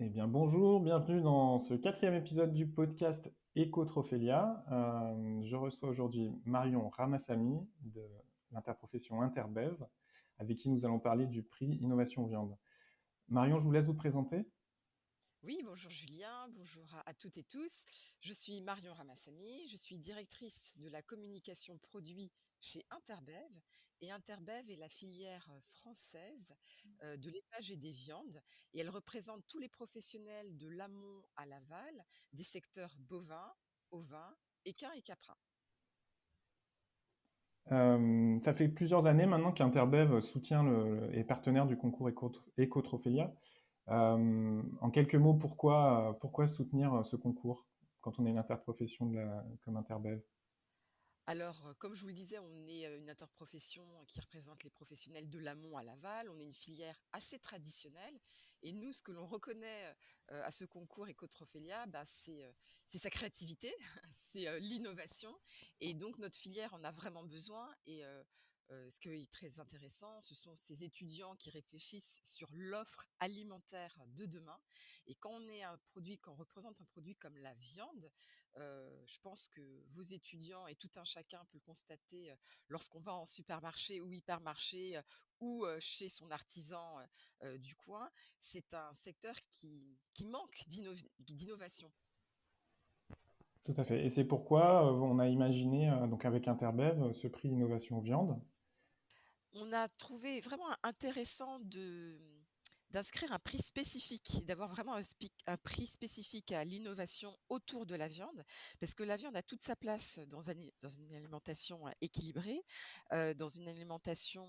Eh bien, bonjour, bienvenue dans ce quatrième épisode du podcast Ecotrophélia. Je reçois aujourd'hui Marion Ramassamy de l'interprofession Interbev, avec qui nous allons parler du prix Innovation Viande. Marion, je vous laisse vous présenter. Oui, bonjour Julien, bonjour à toutes et tous. Je suis Marion Ramassamy, je suis directrice de la communication produit chez Interbev. Et Interbev est la filière française de l'élevage et des viandes. Et elle représente tous les professionnels de l'amont à l'aval, des secteurs bovins, ovins, équins et caprins. Ça fait plusieurs années maintenant qu'Interbev soutient est partenaire du concours Ecotrophélia. En quelques mots, pourquoi soutenir ce concours quand on est une interprofession comme Interbev? Alors, comme je vous le disais, on est une interprofession qui représente les professionnels de l'amont à l'aval. On est une filière assez traditionnelle. Et nous, ce que l'on reconnaît à ce concours Ecotrophélia, c'est sa créativité, c'est l'innovation. Et donc, notre filière en a vraiment besoin. Et ce qui est très intéressant, ce sont ces étudiants qui réfléchissent sur l'offre alimentaire de demain. Et quand on représente un produit comme la viande, je pense que vos étudiants et tout un chacun peut le constater, lorsqu'on va en supermarché ou hypermarché, ou chez son artisan, du coin. C'est un secteur qui manque d'innovation. Tout à fait. Et c'est pourquoi on a imaginé, donc avec Interbev, ce prix Innovation Viande. On a trouvé vraiment intéressant d'inscrire un prix spécifique, d'avoir vraiment un prix spécifique à l'innovation autour de la viande, parce que la viande a toute sa place dans une alimentation équilibrée, dans une alimentation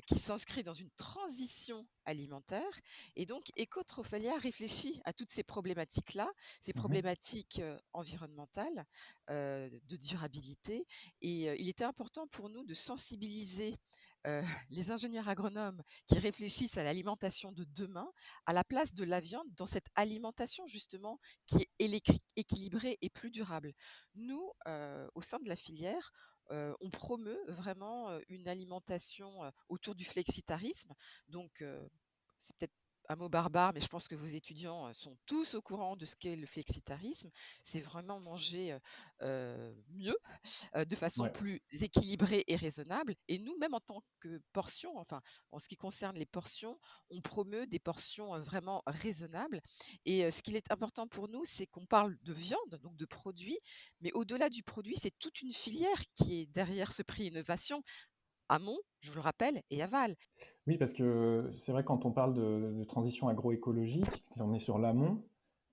qui s'inscrit dans une transition alimentaire. Et donc, Ecotrophalia réfléchit à toutes ces problématiques-là, ces Mhm. problématiques environnementales, de durabilité. Et il était important pour nous de sensibiliser les ingénieurs agronomes qui réfléchissent à l'alimentation de demain, à la place de la viande dans cette alimentation justement qui est équilibrée et plus durable. Nous, au sein de la filière, on promeut vraiment une alimentation autour du flexitarisme. Donc, c'est peut-être un mot barbare, mais je pense que vos étudiants sont tous au courant de ce qu'est le flexitarisme. C'est vraiment manger mieux, de façon Ouais. plus équilibrée et raisonnable. Et nous, même en tant que portion, enfin, en ce qui concerne les portions, on promeut des portions vraiment raisonnables. Et ce qu'il est important pour nous, c'est qu'on parle de viande, donc de produits, mais au-delà du produit, c'est toute une filière qui est derrière ce prix innovation, amont, je vous le rappelle, et aval. Oui, parce que c'est vrai quand on parle de transition agroécologique, si on est sur l'amont,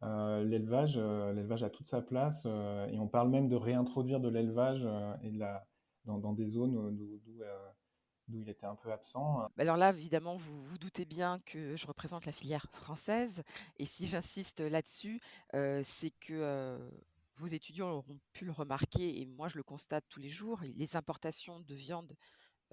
l'élevage a toute sa place et on parle même de réintroduire de l'élevage dans des zones d'où il était un peu absent. Alors là, évidemment, vous vous doutez bien que je représente la filière française. Et si j'insiste là-dessus, c'est que vos étudiants auront pu le remarquer, et moi je le constate tous les jours, les importations de viande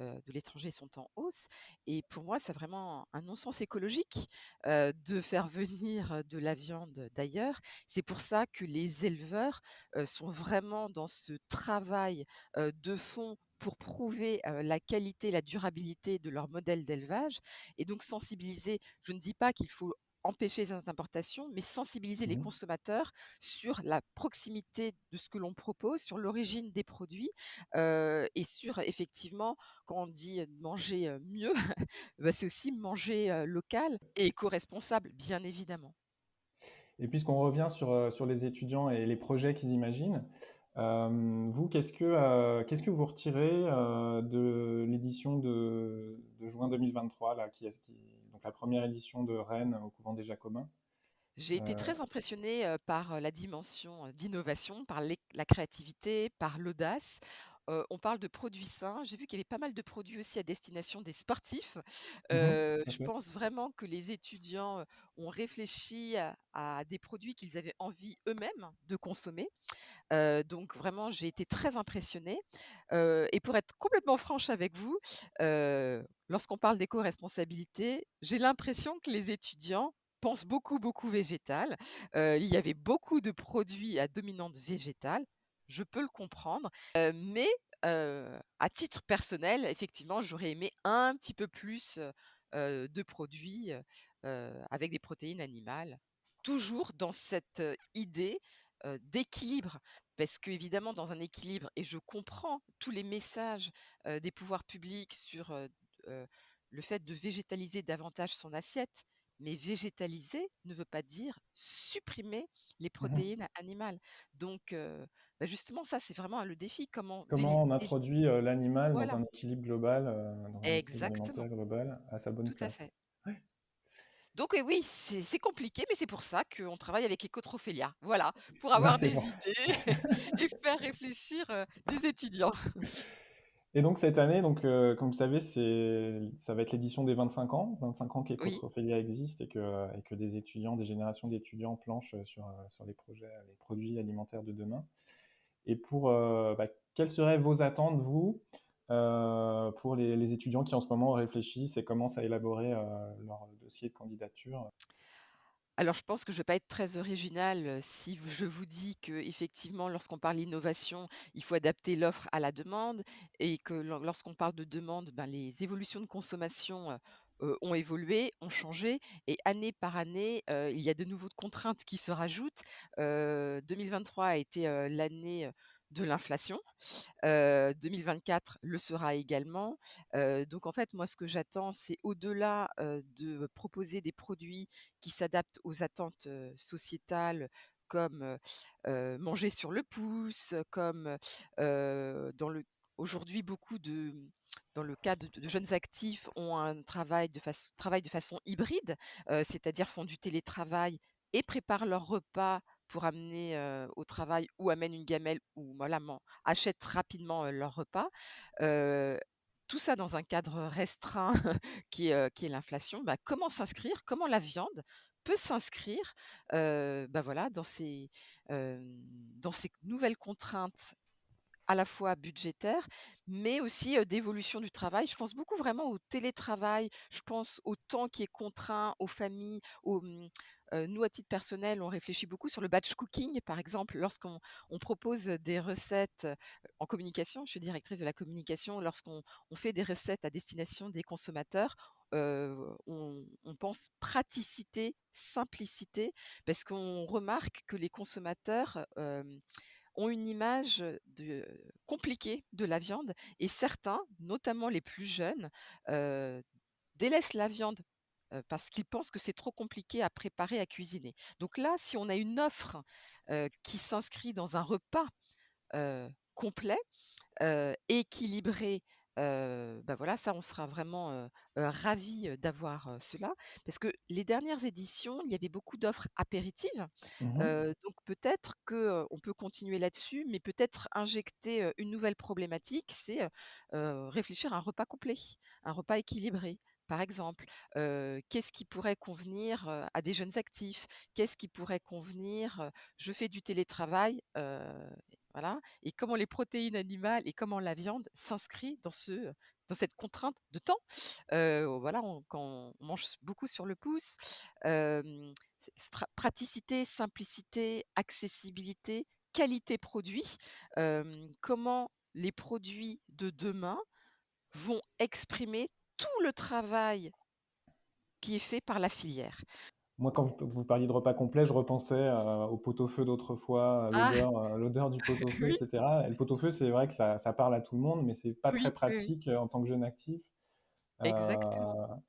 de l'étranger sont en hausse. Et pour moi, c'est vraiment un non-sens écologique de faire venir de la viande d'ailleurs. C'est pour ça que les éleveurs sont vraiment dans ce travail de fond pour prouver la qualité, la durabilité de leur modèle d'élevage. Et donc sensibiliser, je ne dis pas qu'il faut empêcher les importations, mais sensibiliser les Mhm. consommateurs sur la proximité de ce que l'on propose, sur l'origine des produits, et sur effectivement, quand on dit manger mieux, bah, c'est aussi manger local et éco-responsable, bien évidemment. Et puisqu'on revient sur les étudiants et les projets qu'ils imaginent, vous, qu'est-ce que vous retirez de l'édition de juin 2023, là, donc la première édition de Rennes au couvent des Jacobins? J'ai été Euh, très impressionnée par la dimension d'innovation, par la créativité, par l'audace. On parle de produits sains. J'ai vu qu'il y avait pas mal de produits aussi à destination des sportifs. tout à Je fait. pense vraiment que les étudiants ont réfléchi à des produits qu'ils avaient envie eux-mêmes de consommer. Donc vraiment, j'ai été très impressionnée. Et pour être complètement franche avec vous, lorsqu'on parle d'éco-responsabilité, j'ai l'impression que les étudiants pensent beaucoup, beaucoup végétal. Il y avait beaucoup de produits à dominante végétale, je peux le comprendre, mais à titre personnel, effectivement, j'aurais aimé un petit peu plus, de produits, avec des protéines animales, toujours dans cette, idée, d'équilibre. Parce qu'évidemment dans un équilibre et je comprends tous les messages, des pouvoirs publics sur, le fait de végétaliser davantage son assiette, mais végétaliser ne veut pas dire supprimer les Mmh. protéines animales. Donc justement ça, c'est vraiment le défi, comment Comment on introduit, l'animal dans voilà, un équilibre global, dans un équilibre alimentaire exactement, global à sa bonne tout à place? fait. Ouais. Donc oui, c'est compliqué, mais c'est pour ça qu'on travaille avec Ecotrophelia. Voilà, pour Bah, avoir c'est des bon. idées et faire réfléchir, des étudiants. Et donc cette année, donc, comme vous savez, ça va être l'édition des 25 ans. 25 ans Oui. qu'Ecotrophelia existe et que des étudiants, des générations d'étudiants planchent sur les projets, les produits alimentaires de demain. Et quelles seraient vos attentes, vous, pour les étudiants qui en ce moment réfléchissent et commencent à élaborer leur dossier de candidature? Alors je pense que je vais pas être très originale, si je vous dis qu'effectivement lorsqu'on parle innovation, il faut adapter l'offre à la demande et que lorsqu'on parle de demande, ben, les évolutions de consommation, ont évolué, ont changé et année par année, il y a de nouveaux contraintes qui se rajoutent. 2023 a été, l'année, de l'inflation. 2024 le sera également. Donc en fait, moi, ce que j'attends, c'est au-delà, de proposer des produits qui s'adaptent aux attentes, sociétales comme, manger sur le pouce, comme, dans le aujourd'hui beaucoup dans le cas de jeunes actifs ont un travail de façon hybride, c'est-à-dire font du télétravail et préparent leurs repas pour amener, au travail ou amènent une gamelle ou voilà, achètent rapidement, leur repas. Heu, Tout ça dans un cadre restreint qui est l'inflation. Bah, comment s'inscrire? Comment la viande peut s'inscrire, voilà, dans ces nouvelles contraintes à la fois budgétaire, mais aussi, d'évolution du travail. Je pense beaucoup vraiment au télétravail, je pense au temps qui est contraint, aux familles, nous, à titre personnel, on réfléchit beaucoup sur le batch cooking, par exemple, lorsqu'on propose des recettes, en communication, je suis directrice de la communication, lorsqu'on fait des recettes à destination des consommateurs, on pense praticité, simplicité, parce qu'on remarque que les consommateurs, ont une image, compliquée de la viande et certains, notamment les plus jeunes, heu, délaissent la viande, parce qu'ils pensent que c'est trop compliqué à préparer, à cuisiner. Donc là, si on a une offre, qui s'inscrit dans un repas, complet, équilibré, voilà, ça, on sera vraiment, ravis, d'avoir, cela. Parce que les dernières éditions, il y avait beaucoup d'offres apéritives, Mmh. donc peut-être que, on peut continuer là-dessus, mais peut-être injecter, une nouvelle problématique, c'est, réfléchir à un repas complet, un repas équilibré. Par exemple, qu'est-ce qui pourrait convenir, à des jeunes actifs? Qu'est-ce qui pourrait convenir, je fais du télétravail, voilà, et comment les protéines animales et comment la viande s'inscrit dans cette contrainte de temps. Voilà, quand on mange beaucoup sur le pouce, praticité, simplicité, accessibilité, qualité produit. Comment les produits de demain vont exprimer tout le travail qui est fait par la filière. Moi, quand vous parliez de repas complet, je repensais au pot-au-feu d'autrefois, à Ah! l'odeur du pot-au-feu, Oui, etc. Et le pot-au-feu, c'est vrai que ça parle à tout le monde, mais c'est pas très oui, oui, oui, pratique en tant que jeune actif. exactement.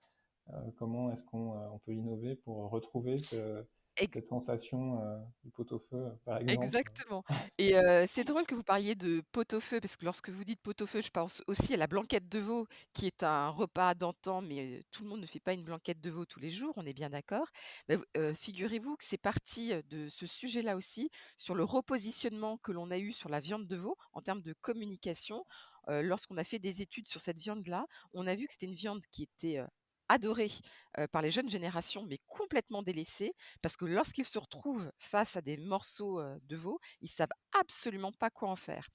Euh, Comment est-ce qu'on peut innover pour retrouver cette sensation du pot-au-feu, par exemple? Exactement, et c'est drôle que vous parliez de pot-au-feu parce que lorsque vous dites pot-au-feu, je pense aussi à la blanquette de veau qui est un repas d'antan, mais tout le monde ne fait pas une blanquette de veau tous les jours, on est bien d'accord. Mais figurez-vous que c'est parti, de ce sujet-là aussi, sur le repositionnement que l'on a eu sur la viande de veau en termes de communication. Lorsqu'on a fait des études sur cette viande-là, on a vu que c'était une viande qui était, adorée, par les jeunes générations, mais complètement délaissée parce que lorsqu'ils se retrouvent face à des morceaux, de veau, ils savent absolument pas quoi en faire.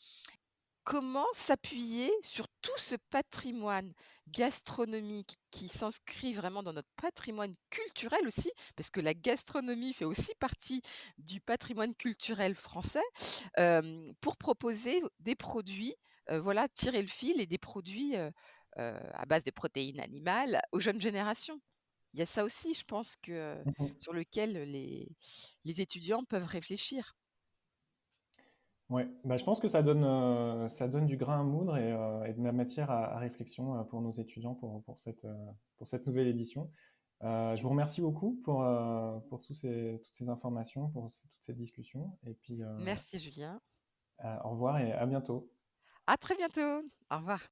Comment s'appuyer sur tout ce patrimoine gastronomique qui s'inscrit vraiment dans notre patrimoine culturel aussi, parce que la gastronomie fait aussi partie du patrimoine culturel français, pour proposer des produits, voilà, tirer le fil et des produits, à base de protéines animales aux jeunes générations. il y a ça aussi, je pense que Mhm. sur lequel les étudiants peuvent réfléchir. Ouais, bah, je pense que ça donne du grain à moudre et de la matière à réflexion pour nos étudiants pour cette nouvelle édition. Je vous remercie beaucoup pour toutes ces informations, toute cette discussion. Et puis, Merci Julien. au revoir et à bientôt. À très bientôt. Au revoir.